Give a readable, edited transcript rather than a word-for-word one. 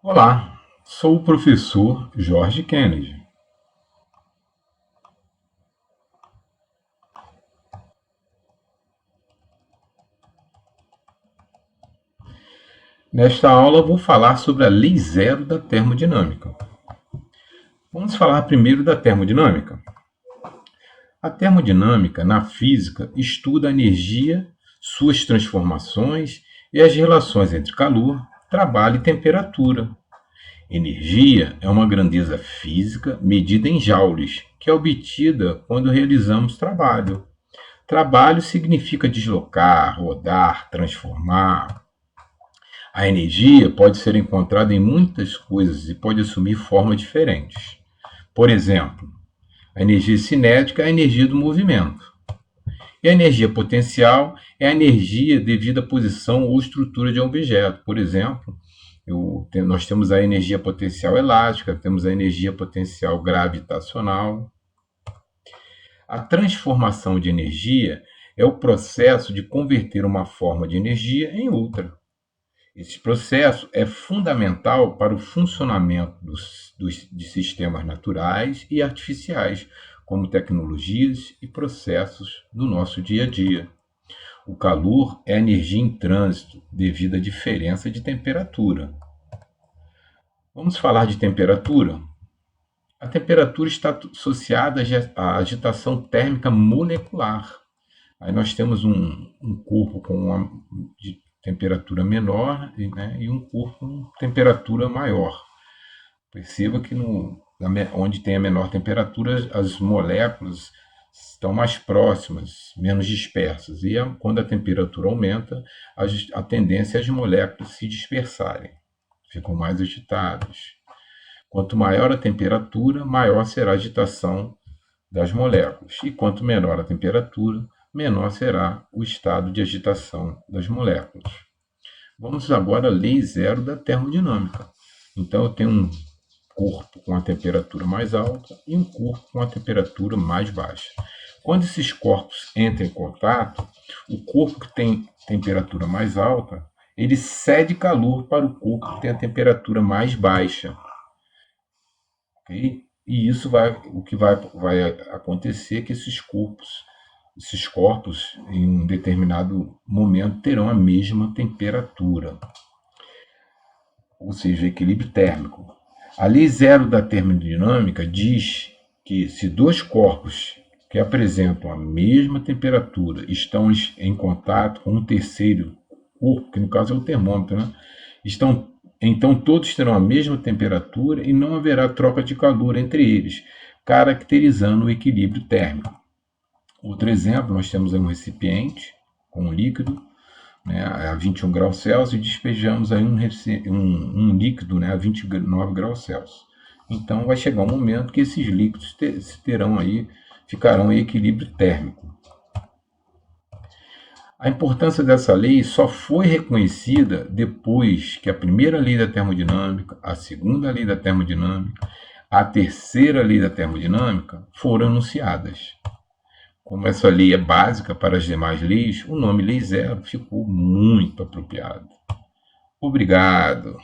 Olá, sou o professor Jorge Kennedy. Nesta aula vou falar sobre a Lei Zero da termodinâmica. Vamos falar primeiro da termodinâmica. A termodinâmica, na física, estuda a energia, suas transformações e as relações entre calor, trabalho e temperatura. Energia é uma grandeza física medida em joules, que é obtida quando realizamos trabalho. Trabalho significa deslocar, rodar, transformar. A energia pode ser encontrada em muitas coisas e pode assumir formas diferentes. Por exemplo, a energia cinética é a energia do movimento. E a energia potencial é a energia devido à posição ou estrutura de um objeto. Por exemplo, nós temos a energia potencial elástica, temos a energia potencial gravitacional. A transformação de energia é o processo de converter uma forma de energia em outra. Esse processo é fundamental para o funcionamento de sistemas naturais e artificiais, como tecnologias e processos do nosso dia a dia. O calor é energia em trânsito devido à diferença de temperatura. Vamos falar de temperatura? A temperatura está associada à agitação térmica molecular. Aí nós temos um corpo com uma de temperatura menor, né, e um corpo com temperatura maior. Perceba que onde tem a menor temperatura, as moléculas estão mais próximas, menos dispersas. E quando a temperatura aumenta, a tendência é as moléculas se dispersarem, ficam mais agitadas. Quanto maior a temperatura, maior será a agitação das moléculas. E quanto menor a temperatura, menor será o estado de agitação das moléculas. Vamos agora à lei zero da termodinâmica. Então, eu tenho um corpo com a temperatura mais alta e um corpo com a temperatura mais baixa. Quando esses corpos entram em contato, o corpo que tem temperatura mais alta, ele cede calor para o corpo que tem a temperatura mais baixa. Okay? E isso o que vai acontecer é que esses corpos, em um determinado momento, terão a mesma temperatura, ou seja, equilíbrio térmico. A lei zero da termodinâmica diz que se dois corpos que apresentam a mesma temperatura estão em contato com um terceiro corpo, que no caso é o termômetro, né? Então todos terão a mesma temperatura e não haverá troca de calor entre eles, caracterizando o equilíbrio térmico. Outro exemplo, nós temos um recipiente com um líquido, né, a 21 graus Celsius, e despejamos aí um líquido, né, a 29 graus Celsius. Então vai chegar um momento que esses líquidos ficarão em equilíbrio térmico. A importância dessa lei só foi reconhecida depois que a primeira lei da termodinâmica, a segunda lei da termodinâmica, a terceira lei da termodinâmica foram anunciadas. Como essa lei é básica para as demais leis, o nome Lei Zero ficou muito apropriado. Obrigado.